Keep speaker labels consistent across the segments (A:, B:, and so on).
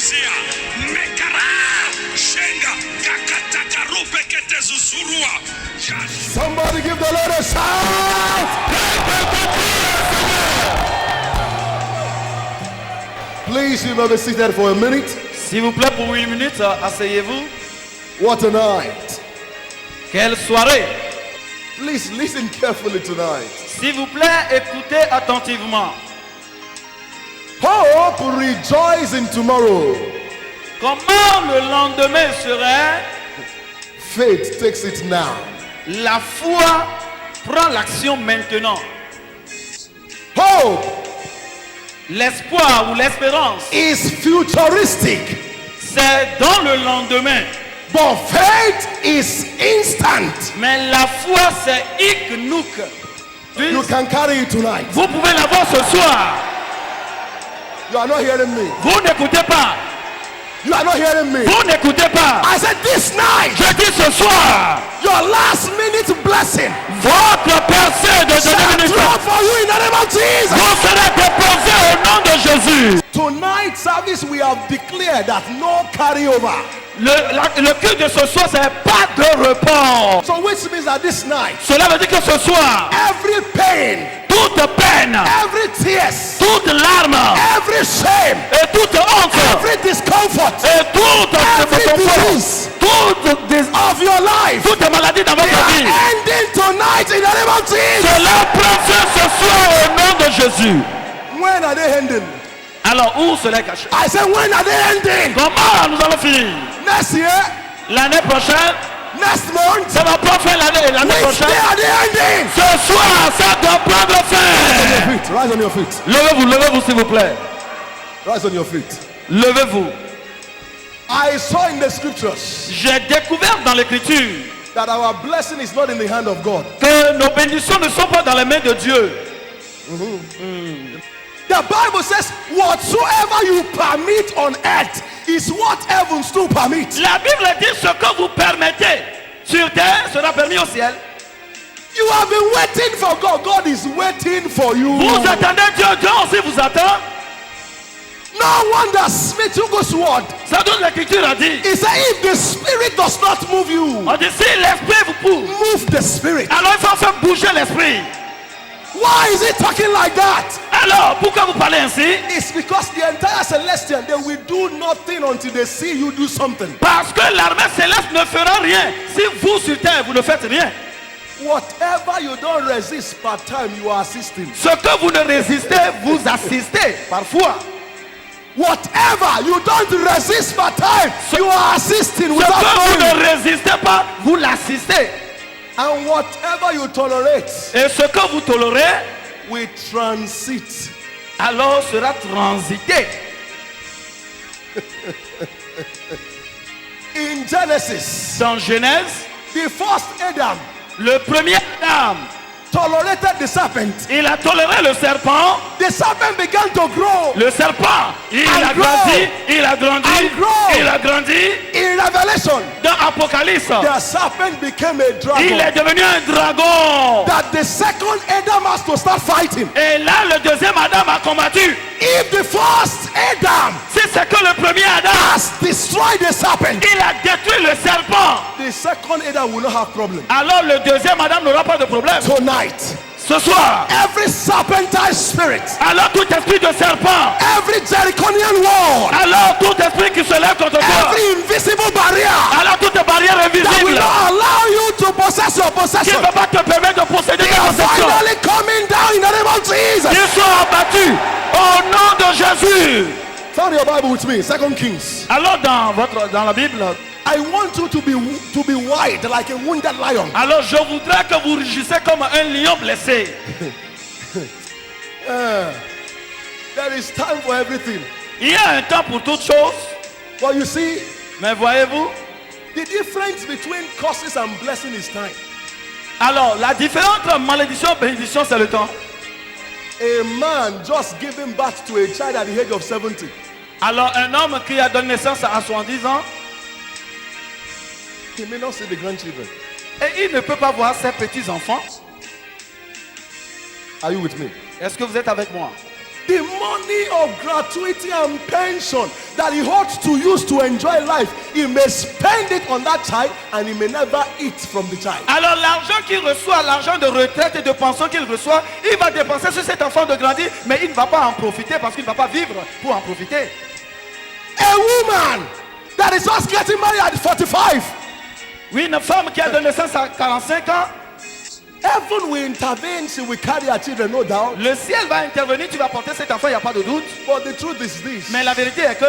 A: Zia, Mekara, Shenga, Kakatakarupe Ketezuzurua.
B: Somebody give the Lord a shout. Please, you may be seated for a minute.
C: S'il vous plaît, pour 8 minutes, asseyez-vous.
B: What a night.
C: Quelle soirée.
B: Please listen carefully tonight.
C: S'il vous plaît, écoutez attentivement.
B: Hope rejoice in tomorrow.
C: Comment le lendemain serait?
B: Faith takes it now.
C: La foi prend l'action maintenant.
B: Hope
C: L'espoir ou l'espérance,
B: is futuristic,
C: c'est dans le lendemain.
B: but faith is instant.
C: Mais la foi, c'est hic nous.
B: You can carry it tonight.
C: Vous pouvez l'avoir ce soir.
B: You are not hearing me.
C: Vous n'écoutez pas.
B: You are not hearing me.
C: Vous n'écoutez pas.
B: I said this night,
C: Je dis ce soir,
B: your last minute blessing
C: votre percée de
B: shall
C: dernière minute,
B: drop for you in the name of Jesus.
C: vous serez déposé au nom de Jésus.
B: Tonight's service, we have declared that no carryover.
C: Le culte de ce soir, c'est pas de report.
B: So which means that this night,
C: Cela veut dire que ce soir,
B: every pain,
C: toute peine,
B: every tears,
C: toute larme
B: every shame,
C: et toute honte
B: every discomfort,
C: et toute
B: every disease of your life,
C: toute maladie dans
B: they
C: votre
B: are
C: vie,
B: ending tonight in the name of Jesus.
C: cela prend fin ce soir au nom de Jésus.
B: When are they ending?
C: Alors, où cela est caché?
B: I said, when are they ending?
C: Comment nous allons finir?
B: Next year,
C: L'année prochaine,
B: next month,
C: ça va prendre fin l'année
B: which
C: prochaine.
B: day are they ending?
C: Ce soir, ça doit prendre fin.
B: Rise on your feet.
C: Levez-vous s'il vous plaît.
B: Rise on your feet.
C: Levez-vous.
B: I saw in the scriptures
C: J'ai découvert dans l'écriture
B: that our blessing is not in the hand of God.
C: que nos bénédictions ne sont pas dans les mains de Dieu.
B: The Bible says, whatsoever you permit on earth is what heavens do permit.
C: La Bible dit ce que vous permettez sur terre sera permis au ciel.
B: You have been waiting for God. God is waiting for you.
C: Vous attendez Dieu, Dieu aussi vous attend.
B: No wonder Smith Wigglesworth,
C: Ça donne l'écriture a dit.
B: he said, if the spirit does not move you,
C: On dit si l'esprit vous pousse,
B: move the spirit.
C: alors il faut faire bouger l'esprit.
B: Why is he talking like that?
C: Alors pourquoi vous parlez ainsi?
B: It's because the entire celestial, they will do nothing until they see you do something.
C: Parce que l'armée céleste ne fera rien si vous sur terre vous ne faites rien.
B: Whatever you don't resist part time, you are assisting.
C: Ce que vous ne résistez, vous assistez parfois.
B: Whatever you don't resist part time, you are assisting
C: Ce
B: without
C: que vous
B: knowing.
C: ne résistez pas, vous l'assistez.
B: And whatever you tolerate
C: Et ce que vous tolérez,
B: will transit.
C: alors sera transité.
B: In Genesis,
C: Dans Genèse,
B: the first Adam
C: le premier Adam,
B: tolerated the serpent.
C: il a toléré le serpent.
B: The serpent began to grow.
C: Le serpent, il
B: And
C: a
B: grow.
C: grandi, il a grandi,
B: And grow.
C: il a grandi.
B: In Revelation,
C: Dans Apocalypse,
B: the serpent became a
C: il est
B: dragon.
C: devenu un dragon.
B: That the second Adam has to start fighting.
C: Et là, le deuxième Adam a combattu.
B: If the first Adam
C: Si c'est que le premier Adam,
B: has destroyed the serpent,
C: il a détruit le serpent,
B: the second Adam will not have problem.
C: alors le deuxième Adam n'aura pas de problème.
B: Tonight,
C: Ce soir,
B: every serpentine spirit,
C: alors tout esprit de serpent,
B: every Jerichonian wall,
C: alors tout esprit qui se lève contre toi,
B: every invisible barrier
C: alors toute barrière
B: that will
C: invisible
B: not allow you to possess your
C: qui
B: possession,
C: ne peut pas te permettre de posséder
B: they
C: tes
B: are
C: possessions,
B: finally coming down in the name of Jesus.
C: ils sont abattus au nom de Jésus.
B: Turn your Bible with me, 2 Kings.
C: Alors dans la Bible,
B: I want you to be wide like a wounded lion.
C: alors je voudrais que vous rugissez comme un lion blessé.
B: There is time for everything.
C: Il y a un temps pour toutes choses,
B: But you see,
C: mais voyez-vous,
B: the difference between curses and blessing is time.
C: alors la différence entre malédiction et bénédiction, c'est le temps.
B: A man just giving birth to a child at the age of 70.
C: Alors un homme qui a donné naissance à 70 ans,
B: He may not see the grandchildren.
C: et il ne peut pas voir ses petits-enfants.
B: Are you with me?
C: Est-ce que vous êtes avec moi?
B: The money of gratuity and pension that he hopes to use to enjoy life, he may spend it on that child and he may never eat from the child.
C: Alors l'argent qu'il reçoit, l'argent de retraite et de pension qu'il reçoit, il va dépenser sur cet enfant de grandir, mais il ne va pas en profiter parce qu'il ne va pas vivre pour en profiter.
B: A woman that is just getting married at 45.
C: Oui, une femme qui a donné naissance à 45 ans,
B: Heaven will intervene, she will carry her children, no doubt.
C: le ciel va intervenir, tu vas porter cet enfant, il n'y a pas de doute.
B: But the truth is this.
C: Mais la vérité est que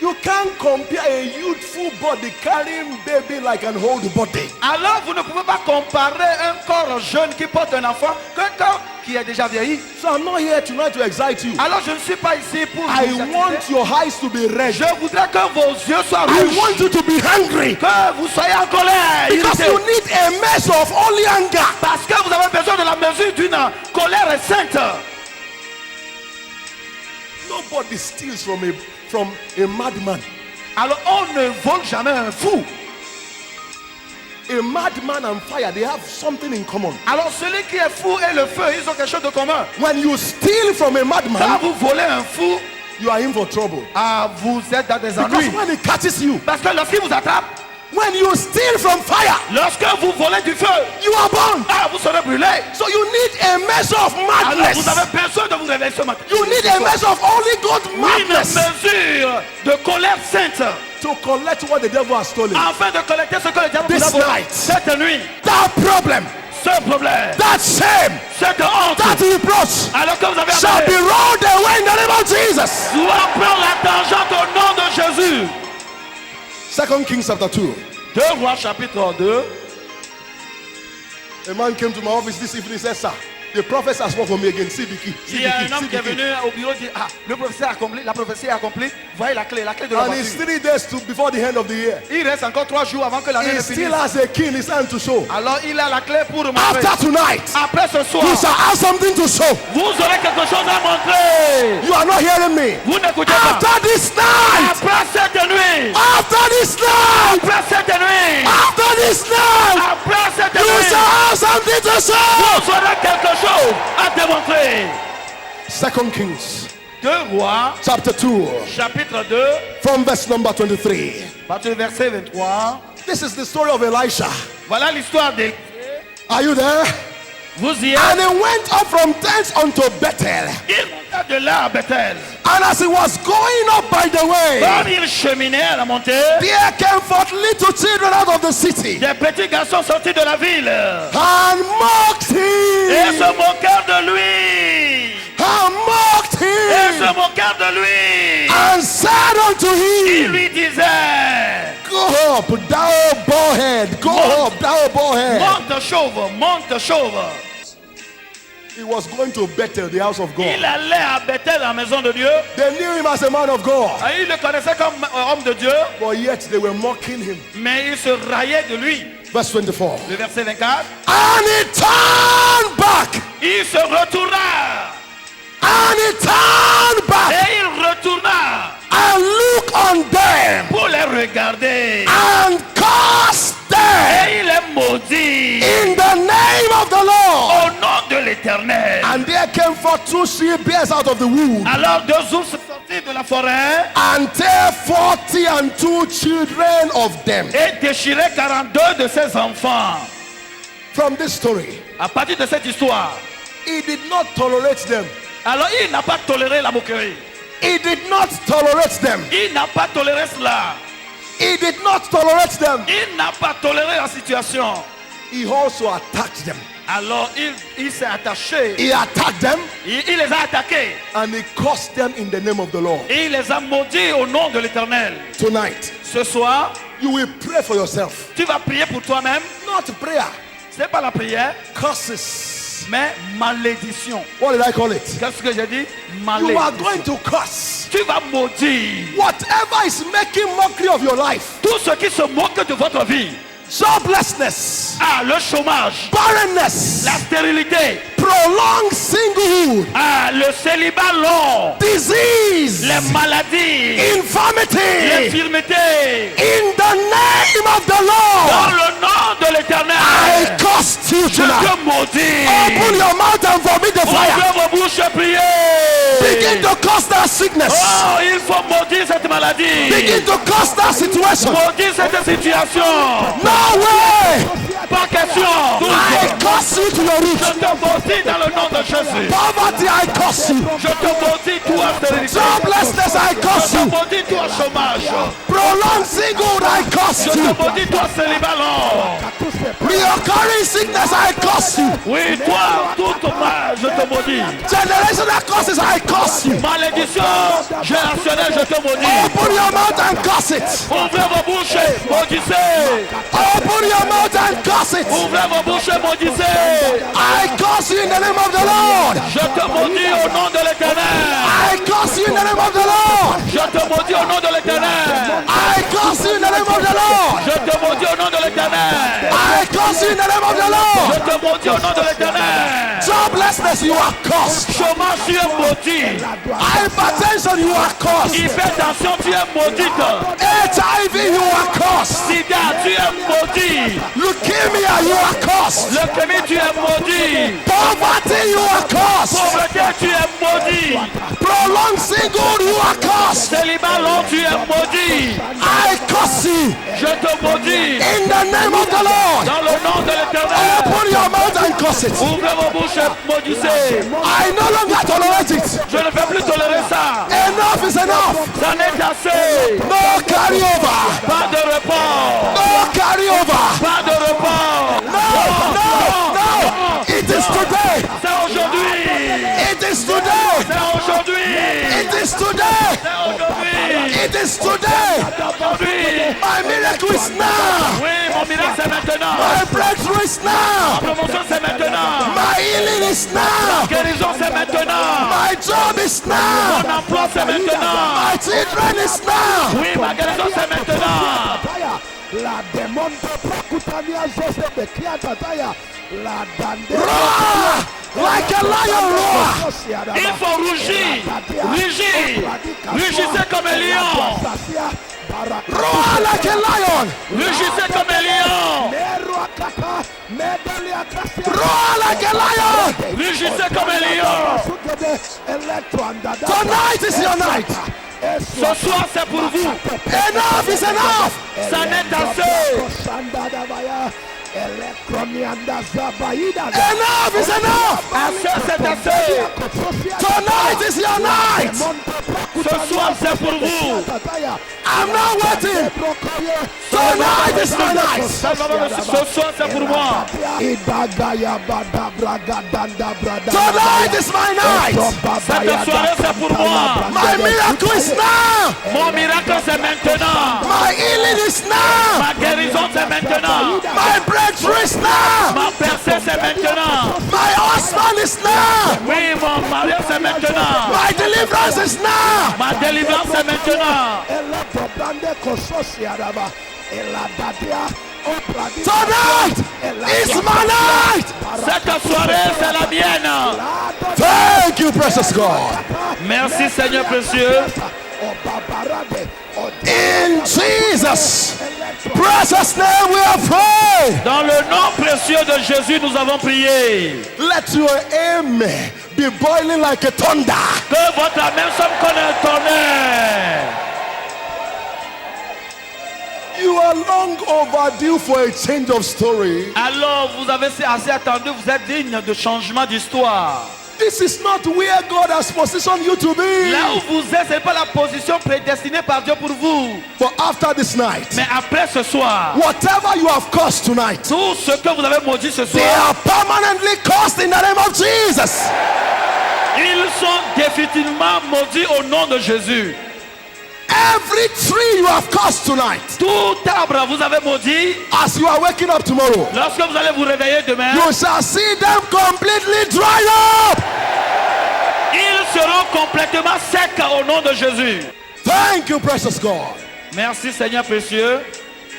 B: You can't compare a youthful body carrying baby like an old body.
C: alors vous ne pouvez pas comparer un corps jeune qui porte un enfant qu'un corps qui est déjà vieilli.
B: So I'm not here tonight to excite you.
C: Alors je ne suis pas ici pour
B: I
C: vous
B: want
C: exciter.
B: your eyes to be red.
C: Je voudrais que vos yeux soient
B: I
C: rouges,
B: want you to be hungry.
C: que vous soyez en colère,
B: Because
C: irrité.
B: you need a measure of holy anger.
C: Parce que vous avez besoin de la mesure d'une colère sainte.
B: Nobody steals from a madman.
C: Alors on ne vole jamais un fou.
B: A madman and fire, they have something in common.
C: Alors celui qui est fou et le feu, ils ont quelque chose de commun.
B: When you steal from a
C: Quand
B: madman,
C: vous volez un fou,
B: you are in for trouble.
C: vous êtes dans des
B: Because
C: ennuis.
B: when he catches you,
C: Parce que lorsqu'il vous attrape,
B: when you steal from fire,
C: lorsque vous volez du feu,
B: you are burned.
C: vous serez brûlé.
B: So you need a measure of
C: Alors
B: madness.
C: vous avez besoin de vous réveiller ce matin.
B: You need a measure of Holy God
C: Une
B: madness
C: mesure de colère sainte
B: to collect what the devil has stolen.
C: afin de collecter ce que le diable vous a
B: This
C: volé.
B: night.
C: Cette nuit,
B: That problem,
C: ce problème,
B: that shame,
C: cette honte,
B: that reproach
C: alors que vous avez
B: shall be rolled away in the name of Jesus.
C: doit prendre la tangente au nom de Jésus.
B: 2 Kings chapter 2.
C: 2 Rois chapitre 2.
B: A man came to my office this evening and said, sir, the prophet has spoken for me again. See the key. See
C: Il y a
B: the
C: un
B: key.
C: homme
B: See
C: qui est
B: the key.
C: venu au bureau et dit, la prophétie est accomplie. Voyez la clé de la
B: And it's
C: voiture.
B: 3 days before the end of the year.
C: Il reste encore 3 jours avant que l'année
B: He
C: ne
B: still
C: finisse.
B: has a key in his hand to show.
C: Alors il a la clé pour montrer.
B: After tonight,
C: Après ce soir,
B: you shall have something to show.
C: vous aurez quelque chose à montrer.
B: You are not hearing me.
C: Vous n'écoutez pas.
B: After this night,
C: Après cette nuit,
B: after this night,
C: après cette nuit,
B: after this night,
C: après cette
B: you
C: nuit,
B: shall have something to show.
C: vous aurez quelque chose à démontrer.
B: 2 Kings
C: 2 Rois,
B: chapter 2,
C: chapitre 2,
B: from verse number 23.
C: à partir du verset 23.
B: This is the story of Elisha.
C: Voilà l'histoire de...
B: Are you there?
C: Vous y êtes.
B: And he went up from thence unto Bethel.
C: Il monta de là à Bethel.
B: And as he was going up by the way,
C: Quand il cheminait à la montée,
B: there came forth little children out of the city
C: des petits garçons sortis de la ville
B: and mocked
C: et
B: him.
C: se moquèrent de lui.
B: And mocked
C: Et
B: him.
C: se moquèrent de lui.
B: And said unto
C: Il
B: him,
C: lui disait,
B: go up, thou bowhead. Go up, thou bowhead.
C: monte chauve, monte chauve.
B: He was going to Bethel, the house of God.
C: Il allait à Bethel, à la maison de Dieu.
B: They knew him as a man of God,
C: Et il le connaissait comme homme de Dieu,
B: but yet they were mocking him.
C: mais il se raillait de lui.
B: Verse 24.
C: Le verset 24.
B: And he turned back.
C: Il se retourna.
B: And he turned back
C: Et il retourna
B: and looked on them
C: pour les regarder.
B: and cursed them
C: Et il est maudit
B: in the name of the Lord.
C: au nom de l'Éternel.
B: And there came forth 2 she-bears out of the wood,
C: Alors 2 ours sortis de la forêt
B: and tear 42 children of them.
C: et déchiraient 42 de ses enfants.
B: From this story,
C: À partir de cette histoire,
B: he did not tolerate them.
C: alors il n'a pas toléré la moquerie.
B: He did not tolerate them.
C: Il n'a pas toléré cela.
B: He did not tolerate them.
C: Il n'a pas toléré la situation.
B: He also attacked them.
C: Alors il s'est attaché.
B: He attacked them
C: Il les a attaqués.
B: and he cursed them in the name of the Lord.
C: Et il les a maudits au nom de l'Éternel.
B: Tonight,
C: Ce soir,
B: you will pray for yourself.
C: tu vas prier pour toi-même.
B: Not prayer,
C: Ce n'est pas la prière,
B: curses.
C: mais malédiction.
B: What did I call it?
C: Qu'est-ce que j'ai dit?
B: You are going
C: Malédiction.
B: to curse
C: Tu vas maudire
B: whatever is making mockery of your life.
C: tout ce qui se moque de votre vie.
B: Joblessness,
C: Le chômage,
B: barrenness,
C: la stérilité,
B: prolonged singlehood,
C: le célibat long,
B: disease,
C: les maladies,
B: infirmity.
C: l'infirmité.
B: In the name of the
C: Dans
B: Lord,
C: le nom de
B: I
C: l'Éternel,
B: curse you
C: je
B: tonight.
C: te maudis.
B: Open your mouth and vomit the fire.
C: Ouvrez vos bouches et priez.
B: Begin to curse that sickness.
C: Oh, il faut maudire cette maladie.
B: Begin to curse that situation.
C: Maudire cette situation.
B: No way.
C: Pas question.
B: I curse you to your
C: Je
B: roots.
C: te maudis dans le nom de Jésus.
B: Poverty, I curse you.
C: Je te maudis, toi, stérilité.
B: Joblessness, I
C: Je
B: curse
C: te
B: you.
C: maudis, toi, chômage.
B: Prolonged single, I curse
C: Je te
B: you.
C: maudis, toi, célibat long.
B: Reoccurring sickness, I curse you.
C: Oui, toi, tout mal, je te maudis.
B: Generational curses, I curse you.
C: Malédiction générationnelle, je te maudis.
B: Open your mouth and curse it.
C: Ouvrez vos bouches, maudissez.
B: Open your mouth and curse it.
C: Ouvrez vos bouches, maudissez.
B: I curse you in the name of the Lord.
C: Je te maudis au nom de l'Éternel.
B: I curse you in the name of the Lord.
C: Je te maudis au nom de l'Éternel.
B: I curse you in the name of the Lord.
C: Je te maudis au nom de l'Éternel.
B: I curse you in the name of the
C: Je
B: Lord.
C: te maudis au nom de l'Éternel.
B: Joblessness, you are cursed.
C: Chômage, tu es maudit.
B: Hypertension, you are cursed.
C: Hypertension, tu es maudite.
B: HIV, you are cursed.
C: Sida, tu es maudit.
B: Leukemia, you are cursed.
C: Leucémie, tu es maudit.
B: Poverty, you are cursed.
C: Pauvreté, tu es maudit.
B: Prolonged single, you are cursed.
C: Célibat long, tu es maudit.
B: I curse you
C: Je te maudis.
B: in the name of the Lord.
C: Dans le nom de l'Éternel.
B: Open your mouth and curse it.
C: Ouvrez vos bouches, maudissez.
B: I no longer tolerate it.
C: Je ne vais plus tolérer ça.
B: Enough is enough.
C: Ça n'est assez.
B: No carry over.
C: Pas de report.
B: No carry over.
C: Pas de report.
B: No. It is today.
C: C'est aujourd'hui.
B: It is today.
C: C'est aujourd'hui.
B: It is today.
C: C'est aujourd'hui.
B: It is today.
C: Aujourd'hui.
B: My miracle is now.
C: Oui, mon miracle c'est maintenant.
B: My breakthrough is now.
C: Promotion c'est maintenant.
B: My healing is now.
C: Guérison c'est maintenant.
B: My job is now.
C: Mon emploi c'est maintenant.
B: My children is now.
C: Oui, ma guérison c'est maintenant.
D: La demonte prakutania zose bekia tataya. La dande.
B: Roar like a lion roar.
C: Il faut rougir. Rugir. Rugissez comme un lion.
B: Roar like a lion.
C: Rugissez comme un lion.
B: Roar like a lion.
C: Rugissez comme un lion.
B: Tonight is your night.
C: Ce soir c'est pour vous.
B: Enough is enough.
C: Ça n'est assez.
B: Enough is enough.
C: Assez c'est assez.
B: Tonight is your night.
C: Ce soir c'est pour vous.
B: I'm not waiting. Tonight is my night.
C: Ce soir c'est pour moi.
B: Tonight is my night.
C: Cette soirée c'est pour moi.
B: My miracle is now.
C: Mon miracle c'est maintenant.
B: My healing is now.
C: Ma guérison c'est maintenant.
B: My breakthrough is now.
C: Ma percée c'est maintenant.
B: My husband is now.
C: Oui, mon mariage c'est maintenant.
B: My deliverance is now.
C: Ma délivrance c'est maintenant.
B: Tonight is my night.
C: Cette soirée c'est la mienne.
B: Thank you, precious God.
C: Merci Seigneur précieux.
B: In Jesus' precious name we are praying.
C: Dans le nom précieux de Jésus nous avons prié.
B: Let your amen be boiling like a thunder.
C: Que votre amen sonne comme un tonnerre.
B: You are long overdue for a change of story.
C: Alors vous avez assez attendu, vous êtes digne de changement d'histoire.
B: This is not where God has positioned you to be.
C: Là où vous êtes, ce n'est pas la position prédestinée par Dieu pour vous.
B: But after this night,
C: Mais après ce soir,
B: whatever you have caused tonight,
C: tout ce que vous avez maudit ce
B: they
C: soir,
B: are permanently cursed in the name of Jesus.
C: ils sont définitivement maudits au nom de Jésus.
B: Every tree you have cursed tonight,
C: Tout arbre vous avez maudit,
B: as you are waking up tomorrow,
C: lorsque vous allez vous réveiller demain,
B: you shall see them completely dry up.
C: ils seront complètement secs au nom de Jésus.
B: Thank you, precious God.
C: Merci Seigneur précieux.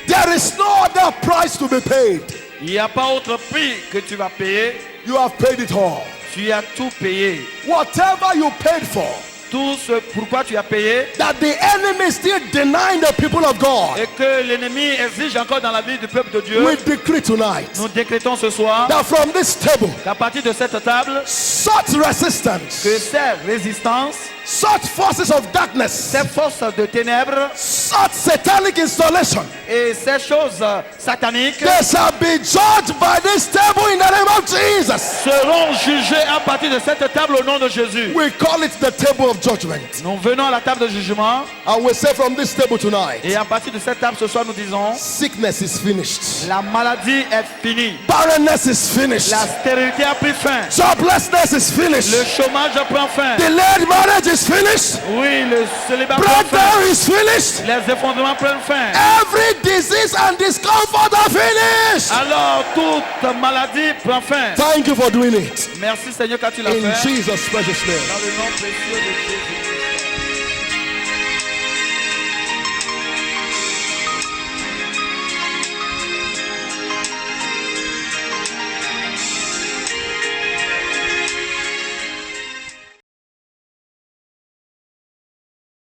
B: There is no other price to be paid.
C: Il n'y a pas autre prix que tu vas payer.
B: You have paid it all.
C: Tu as tout payé.
B: Whatever you paid for,
C: Tout ce pourquoi tu as payé
B: that the enemy is still denying the people of God,
C: et que l'ennemi exige encore dans la vie du peuple de Dieu,
B: we decree tonight
C: nous décrétons ce soir
B: that from this table,
C: qu'à partir de cette table,
B: such resistance
C: que ces résistances
B: such forces of darkness,
C: ces forces de ténèbres
B: such satanic installation,
C: et ces choses sataniques
B: they shall be judged by this table in the name of Jesus.
C: seront jugées à partir de cette table au nom de Jésus.
B: We call it the table of judgment.
C: Nous venons à la table de jugement
B: And we say from this table tonight,
C: et à partir de cette table ce soir nous disons
B: sickness is finished,
C: la maladie est finie,
B: barrenness is finished,
C: la stérilité a pris fin,
B: joblessness is
C: le
B: finished,
C: chômage prend fin,
B: delayed marriage is finished,
C: oui, le célibat prend fin,
B: breakdown is finished,
C: les effondrements prennent fin.
B: every disease and discomfort are finished.
C: Alors toute maladie prend fin.
B: Thank you for doing it.
C: Merci Seigneur car tu l'as
B: In
C: fait.
B: Jesus' precious name.
C: Dans le nom précieux de Jésus.